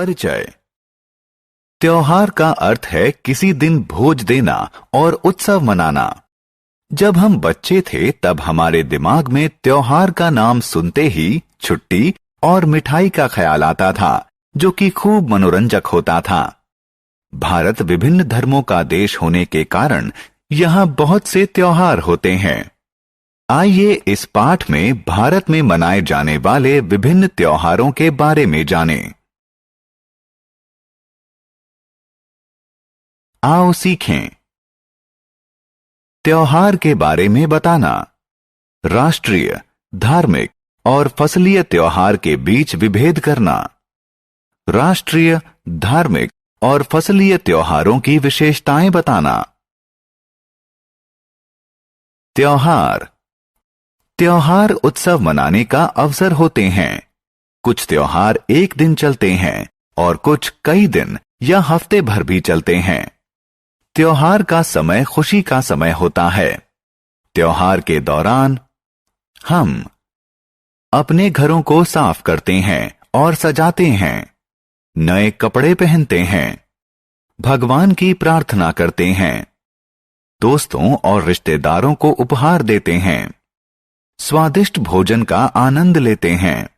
परिचय। त्योहार का अर्थ है किसी दिन भोज देना और उत्सव मनाना। जब हम बच्चे थे तब हमारे दिमाग में त्योहार का नाम सुनते ही छुट्टी और मिठाई का ख्याल आता था, जो कि खूब मनोरंजक होता था। भारत विभिन्न धर्मों का देश होने के कारण यहाँ बहुत से त्योहार होते हैं। आइए इस पाठ में भारत में मनाए जाने वाले विभिन्न त्योहारों के बारे में जानें। आओ सीखें। त्योहार के बारे में बताना। राष्ट्रीय, धार्मिक और फसलीय त्योहार के बीच विभेद करना। राष्ट्रीय, धार्मिक और फसलीय त्योहारों की विशेषताएं बताना। त्योहार। त्योहार उत्सव मनाने का अवसर होते हैं। कुछ त्योहार एक दिन चलते हैं और कुछ कई दिन या हफ्ते भर भी चलते हैं। त्योहार का समय खुशी का समय होता है। त्योहार के दौरान हम अपने घरों को साफ करते हैं और सजाते हैं, नए कपड़े पहनते हैं, भगवान की प्रार्थना करते हैं, दोस्तों और रिश्तेदारों को उपहार देते हैं, स्वादिष्ट भोजन का आनंद लेते हैं।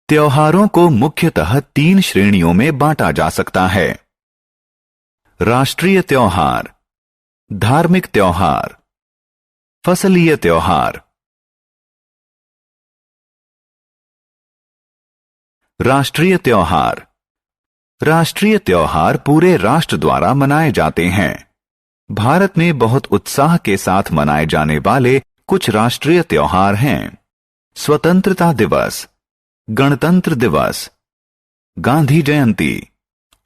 त्योहारों को मुख्यतः 3 श्रेणियों में बांटा जा सकता है। राष्ट्रीय त्योहार, धार्मिक त्योहार, फसलीय त्योहार। राष्ट्रीय त्योहार। राष्ट्रीय त्योहार पूरे राष्ट्र द्वारा मनाए जाते हैं। भारत में बहुत उत्साह के साथ मनाए जाने वाले कुछ राष्ट्रीय त्योहार हैं। स्वतंत्रता दिवस, गणतंत्र दिवस, गांधी जयंती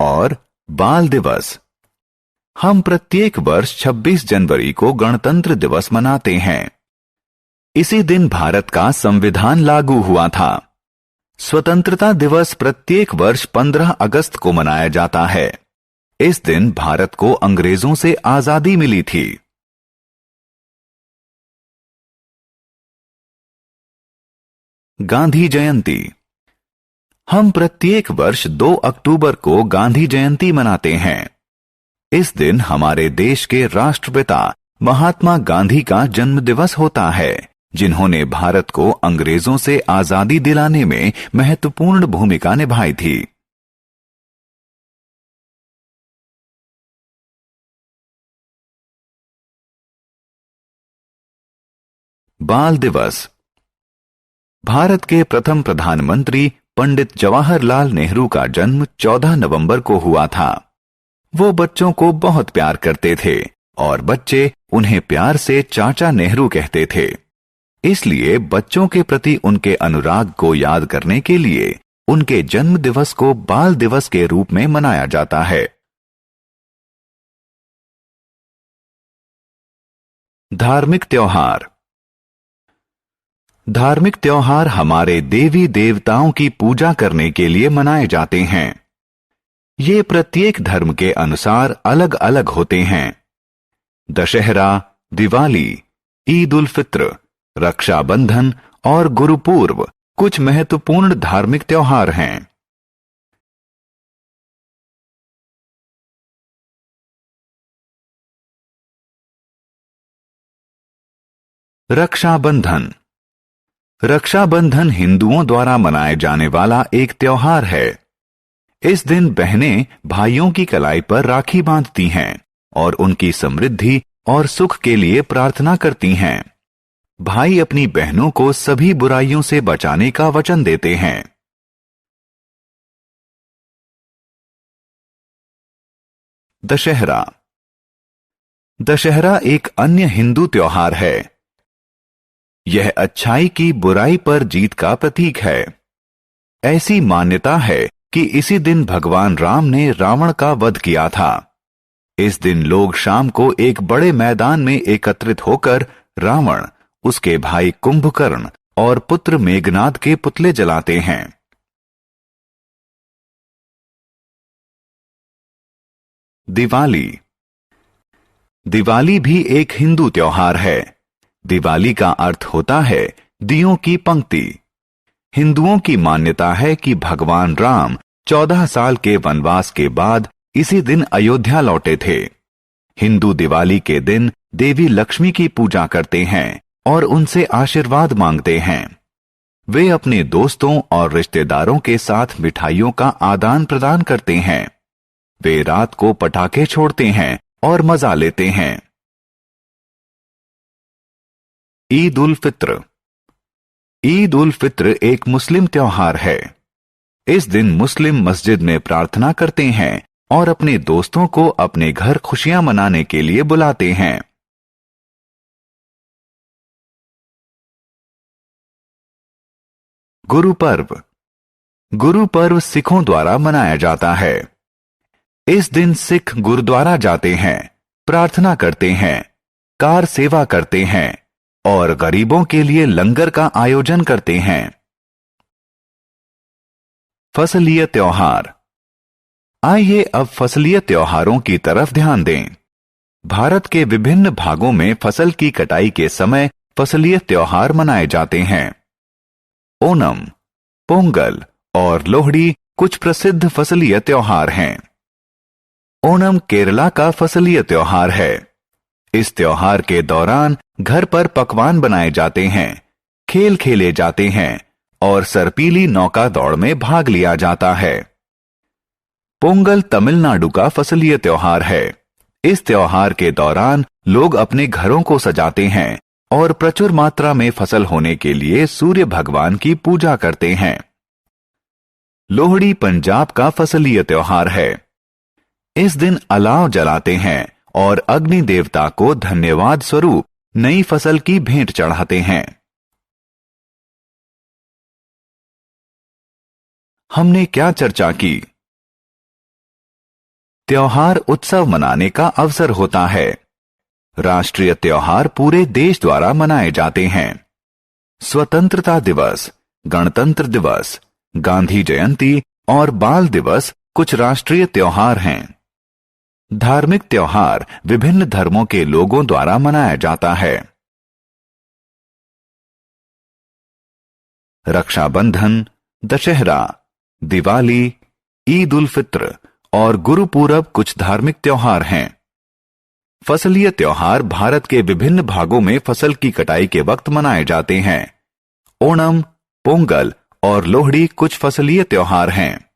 और बाल दिवस। हम प्रत्येक वर्ष 26 जनवरी को गणतंत्र दिवस मनाते हैं। इसी दिन भारत का संविधान लागू हुआ था। स्वतंत्रता दिवस प्रत्येक वर्ष 15 अगस्त को मनाया जाता है। इस दिन भारत को अंग्रेजों से आजादी मिली थी। गांधी जयंती। हम प्रत्येक वर्ष 2 अक्टूबर को गांधी जयंती मनाते हैं। इस दिन हमारे देश के राष्ट्रपिता महात्मा गांधी का जन्म दिवस होता है, जिन्होंने भारत को अंग्रेजों से आजादी दिलाने में महत्वपूर्ण भूमिका निभाई थी। बाल दिवस। भारत के प्रथम प्रधानमंत्री पंडित जवाहरलाल नेहरू का जन्म 14 नवंबर को हुआ था। वो बच्चों को बहुत प्यार करते थे और बच्चे उन्हें प्यार से चाचा नेहरू कहते थे। इसलिए बच्चों के प्रति उनके अनुराग को याद करने के लिए उनके जन्म दिवस को बाल दिवस के रूप में मनाया जाता है। धार्मिक त्योहार। धार्मिक त्योहार हमारे देवी देवताओं की पूजा करने के लिए मनाए जाते हैं। ये प्रत्येक धर्म के अनुसार अलग अलग होते हैं। दशहरा, दिवाली, ईद उल फित्र, रक्षाबंधन और गुरुपूर्व कुछ महत्वपूर्ण धार्मिक त्योहार हैं। रक्षाबंधन। रक्षाबंधन हिंदुओं द्वारा मनाए जाने वाला एक त्योहार है। इस दिन बहनें भाइयों की कलाई पर राखी बांधती हैं और उनकी समृद्धि और सुख के लिए प्रार्थना करती हैं। भाई अपनी बहनों को सभी बुराइयों से बचाने का वचन देते हैं। दशहरा। दशहरा एक अन्य हिंदू त्योहार है। यह अच्छाई की बुराई पर जीत का प्रतीक है। ऐसी मान्यता है कि इसी दिन भगवान राम ने रावण का वध किया था। इस दिन लोग शाम को एक बड़े मैदान में एकत्रित होकर रावण, उसके भाई कुंभकर्ण और पुत्र मेघनाद के पुतले जलाते हैं। दिवाली। दिवाली भी एक हिंदू त्योहार है। दिवाली का अर्थ होता है दियों की पंक्ति। हिंदुओं की मान्यता है कि भगवान राम 14 साल के वनवास के बाद इसी दिन अयोध्या लौटे थे। हिंदू दिवाली के दिन देवी लक्ष्मी की पूजा करते हैं और उनसे आशीर्वाद मांगते हैं। वे अपने दोस्तों और रिश्तेदारों के साथ मिठाइयों का आदान प्रदान करते हैं। वे रात को पटाखे छोड़ते हैं और मजा लेते हैं। ईद उल फित्र। ईद उल फित्र एक मुस्लिम त्योहार है। इस दिन मुस्लिम मस्जिद में प्रार्थना करते हैं और अपने दोस्तों को अपने घर खुशियां मनाने के लिए बुलाते हैं। गुरु पर्व। गुरु पर्व सिखों द्वारा मनाया जाता है। इस दिन सिख गुरुद्वारा जाते हैं, प्रार्थना करते हैं, कार सेवा करते हैं और गरीबों के लिए लंगर का आयोजन करते हैं। फसलीय त्योहार। आइए अब फसलीय त्योहारों की तरफ ध्यान दें। भारत के विभिन्न भागों में फसल की कटाई के समय फसलीय त्योहार मनाए जाते हैं। ओणम, पोंगल और लोहड़ी कुछ प्रसिद्ध फसलीय त्योहार हैं। ओणम केरला का फसलीय त्योहार है। इस त्योहार के दौरान घर पर पकवान बनाए जाते हैं, खेल खेले जाते हैं और सरपीली नौका दौड़ में भाग लिया जाता है। पोंगल तमिलनाडु का फसलीय त्योहार है। इस त्योहार के दौरान लोग अपने घरों को सजाते हैं और प्रचुर मात्रा में फसल होने के लिए सूर्य भगवान की पूजा करते हैं। लोहड़ी पंजाब का फसलीय त्योहार है। इस दिन अलाव जलाते हैं और अग्नि देवता को धन्यवाद स्वरूप नई फसल की भेंट चढ़ाते हैं। हमने क्या चर्चा की? त्योहार उत्सव मनाने का अवसर होता है। राष्ट्रीय त्योहार पूरे देश द्वारा मनाए जाते हैं। स्वतंत्रता दिवस, गणतंत्र दिवस, गांधी जयंती और बाल दिवस कुछ राष्ट्रीय त्योहार हैं। धार्मिक त्योहार विभिन्न धर्मों के लोगों द्वारा मनाया जाता है। रक्षाबंधन, दशहरा, दिवाली, ईद उल फित्र और गुरु पूरब कुछ धार्मिक त्योहार हैं। फसलीय त्योहार भारत के विभिन्न भागों में फसल की कटाई के वक्त मनाए जाते हैं। ओणम, पोंगल और लोहड़ी कुछ फसलीय त्योहार हैं।